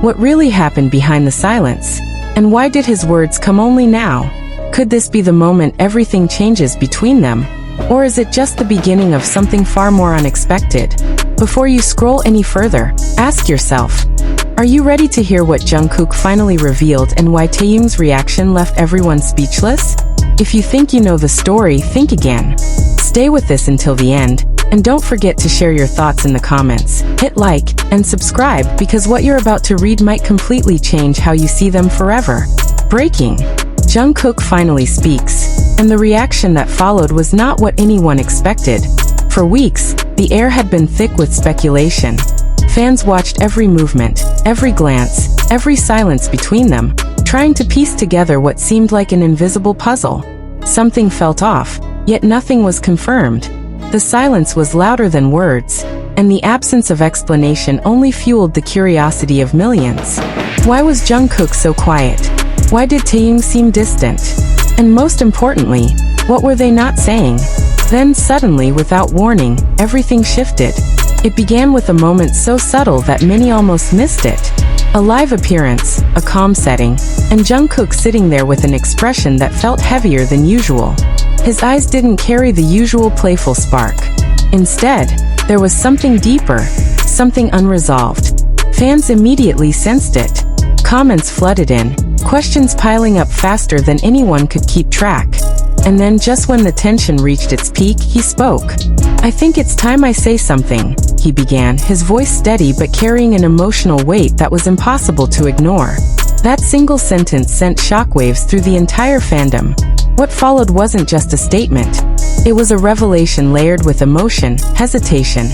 What really happened behind the silence? And why did his words come only now? Could this be the moment everything changes between them? Or is it just the beginning of something far more unexpected? Before you scroll any further, ask yourself, are you ready to hear what Jungkook finally revealed and why Taehyung's reaction left everyone speechless? If you think you know the story, think again. Stay with this until the end, and don't forget to share your thoughts in the comments. Hit like and subscribe because what you're about to read might completely change how you see them forever. Breaking. Jungkook finally speaks, and the reaction that followed was not what anyone expected. For weeks, the air had been thick with speculation. Fans watched every movement, every glance, every silence between them, trying to piece together what seemed like an invisible puzzle. Something felt off, yet nothing was confirmed. The silence was louder than words, and the absence of explanation only fueled the curiosity of millions. Why was Jungkook so quiet? Why did Taehyung seem distant? And most importantly, what were they not saying? Then suddenly, without warning, everything shifted. It began with a moment so subtle that many almost missed it. A live appearance, a calm setting, and Jungkook sitting there with an expression that felt heavier than usual. His eyes didn't carry the usual playful spark. Instead, there was something deeper, something unresolved. Fans immediately sensed it. Comments flooded in, questions piling up faster than anyone could keep track. And then just when the tension reached its peak, he spoke. "I think it's time I say something," he began, his voice steady but carrying an emotional weight that was impossible to ignore. That single sentence sent shockwaves through the entire fandom. What followed wasn't just a statement. It was a revelation layered with emotion, hesitation,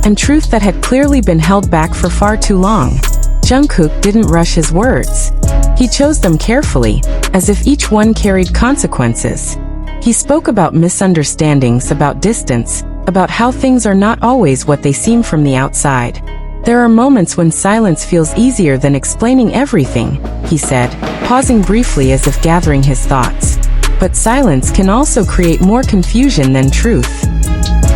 and truth that had clearly been held back for far too long. Jungkook didn't rush his words. He chose them carefully, as if each one carried consequences. He spoke about misunderstandings, about distance, about how things are not always what they seem from the outside. "There are moments when silence feels easier than explaining everything," he said, pausing briefly as if gathering his thoughts. "But silence can also create more confusion than truth."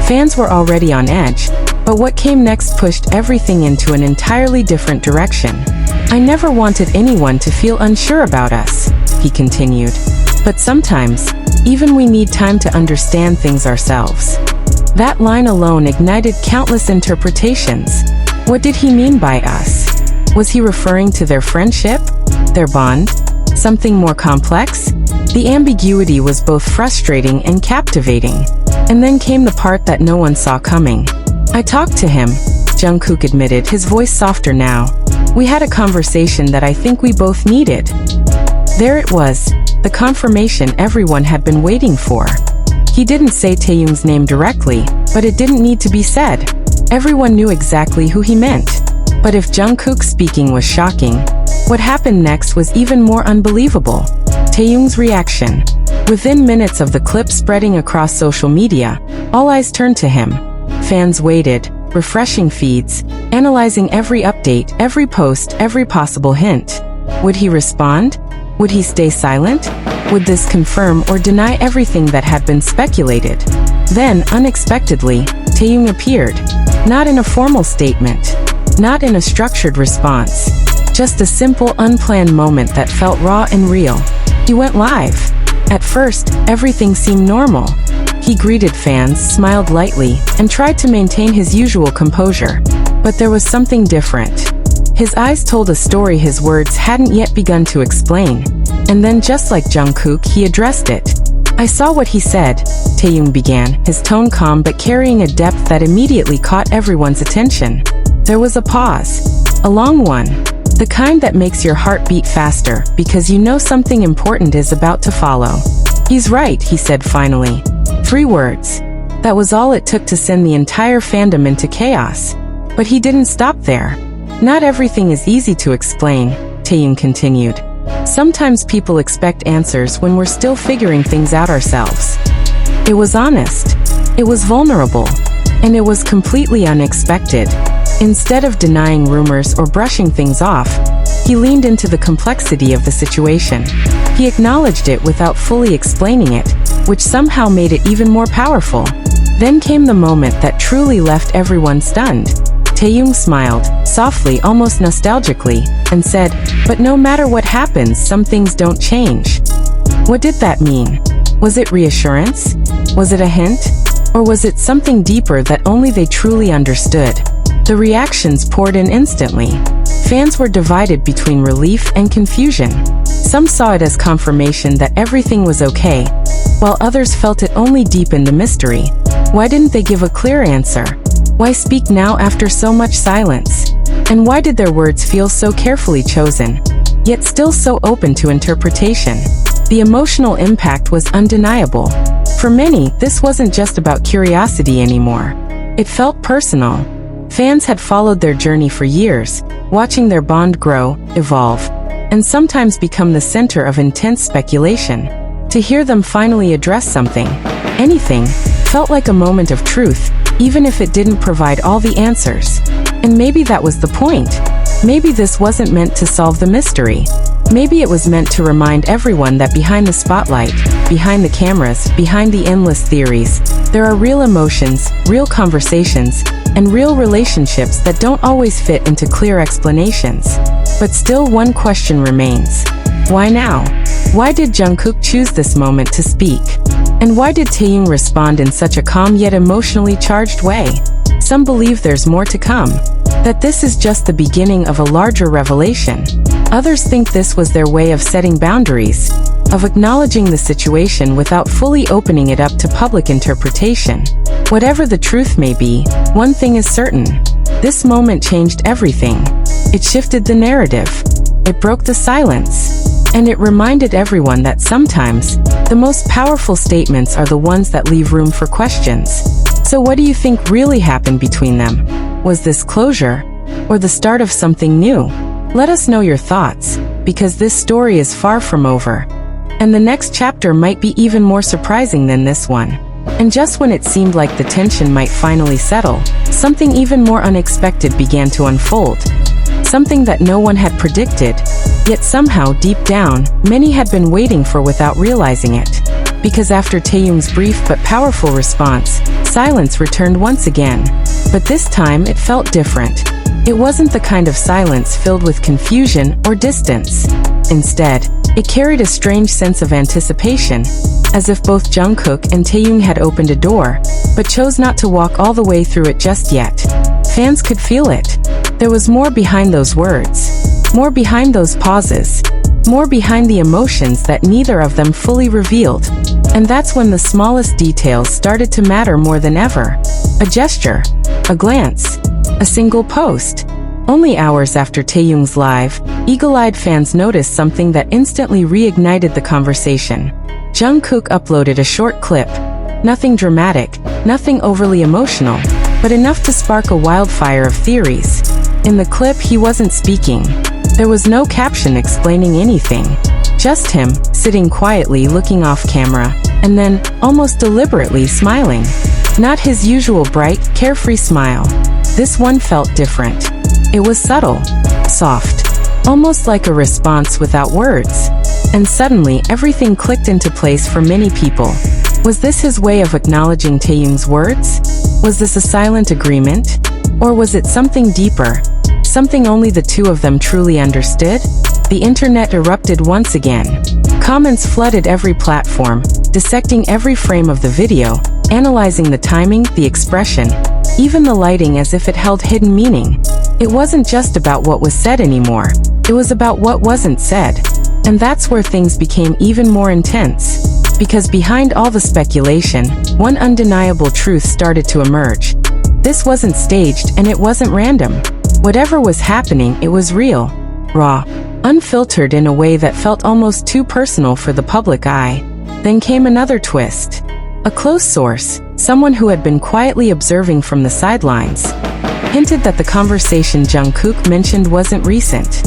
Fans were already on edge, but what came next pushed everything into an entirely different direction. "I never wanted anyone to feel unsure about us," he continued. "But sometimes, even we need time to understand things ourselves." That line alone ignited countless interpretations. What did he mean by us? Was he referring to their friendship? Their bond? Something more complex? The ambiguity was both frustrating and captivating. And then came the part that no one saw coming. "I talked to him," Jungkook admitted, his voice softer now. "We had a conversation that I think we both needed." There it was, the confirmation everyone had been waiting for. He didn't say Taehyung's name directly, but it didn't need to be said. Everyone knew exactly who he meant. But if Jungkook speaking was shocking, what happened next was even more unbelievable. Taehyung's reaction. Within minutes of the clip spreading across social media, all eyes turned to him. Fans waited, refreshing feeds, analyzing every update, every post, every possible hint. Would he respond? Would he stay silent? Would this confirm or deny everything that had been speculated? Then, unexpectedly, Taehyung appeared. Not in a formal statement. Not in a structured response. Just a simple, unplanned moment that felt raw and real. He went live. At first, everything seemed normal. He greeted fans, smiled lightly, and tried to maintain his usual composure. But there was something different. His eyes told a story his words hadn't yet begun to explain. And then just like Jungkook, he addressed it. "I saw what he said," Taehyung began, his tone calm but carrying a depth that immediately caught everyone's attention. There was a pause. A long one. The kind that makes your heart beat faster, because you know something important is about to follow. "He's right," he said finally. 3 words. That was all it took to send the entire fandom into chaos. But he didn't stop there. "Not everything is easy to explain," Taehyung continued. "Sometimes people expect answers when we're still figuring things out ourselves." It was honest. It was vulnerable. And it was completely unexpected. Instead of denying rumors or brushing things off, he leaned into the complexity of the situation. He acknowledged it without fully explaining it, which somehow made it even more powerful. Then came the moment that truly left everyone stunned. Taehyung smiled, softly, almost nostalgically, and said, "But no matter what happens, some things don't change." What did that mean? Was it reassurance? Was it a hint? Or was it something deeper that only they truly understood? The reactions poured in instantly. Fans were divided between relief and confusion. Some saw it as confirmation that everything was okay, while others felt it only deepened the mystery. Why didn't they give a clear answer? Why speak now after so much silence? And why did their words feel so carefully chosen, yet still so open to interpretation? The emotional impact was undeniable. For many, this wasn't just about curiosity anymore. It felt personal. Fans had followed their journey for years, watching their bond grow, evolve, and sometimes become the center of intense speculation. To hear them finally address something, anything, felt like a moment of truth, even if it didn't provide all the answers. And maybe that was the point. Maybe this wasn't meant to solve the mystery. Maybe it was meant to remind everyone that behind the spotlight, behind the cameras, behind the endless theories, there are real emotions, real conversations, and real relationships that don't always fit into clear explanations. But still, one question remains. Why now? Why did Jungkook choose this moment to speak? And why did Taehyung respond in such a calm yet emotionally charged way? Some believe there's more to come, that this is just the beginning of a larger revelation. Others think this was their way of setting boundaries, of acknowledging the situation without fully opening it up to public interpretation. Whatever the truth may be, one thing is certain. This moment changed everything. It shifted the narrative. It broke the silence. And it reminded everyone that sometimes, the most powerful statements are the ones that leave room for questions. So what do you think really happened between them? Was this closure, or the start of something new? Let us know your thoughts, because this story is far from over. And the next chapter might be even more surprising than this one. And just when it seemed like the tension might finally settle, something even more unexpected began to unfold. Something that no one had predicted, yet somehow, deep down, many had been waiting for without realizing it. Because after Taehyung's brief but powerful response, silence returned once again. But this time it felt different. It wasn't the kind of silence filled with confusion or distance. Instead, it carried a strange sense of anticipation, as if both Jungkook and Taehyung had opened a door, but chose not to walk all the way through it just yet. Fans could feel it. There was more behind those words, more behind those pauses, more behind the emotions that neither of them fully revealed. And that's when the smallest details started to matter more than ever. A gesture, a glance, a single post. Only hours after Taehyung's live, eagle-eyed fans noticed something that instantly reignited the conversation. Jungkook uploaded a short clip. Nothing dramatic, nothing overly emotional, but enough to spark a wildfire of theories. In the clip, he wasn't speaking. There was no caption explaining anything. Just him, sitting quietly looking off camera, and then, almost deliberately, smiling. Not his usual bright, carefree smile. This one felt different. It was subtle, soft, almost like a response without words. And suddenly, everything clicked into place for many people. Was this his way of acknowledging Taehyung's words? Was this a silent agreement? Or was it something deeper? Something only the two of them truly understood? The internet erupted once again. Comments flooded every platform, dissecting every frame of the video, analyzing the timing, the expression, even the lighting as if it held hidden meaning. It wasn't just about what was said anymore. It was about what wasn't said. And that's where things became even more intense. Because behind all the speculation, one undeniable truth started to emerge. This wasn't staged and it wasn't random. Whatever was happening, it was real, raw, unfiltered in a way that felt almost too personal for the public eye. Then came another twist. A close source, someone who had been quietly observing from the sidelines, hinted that the conversation Jungkook mentioned wasn't recent.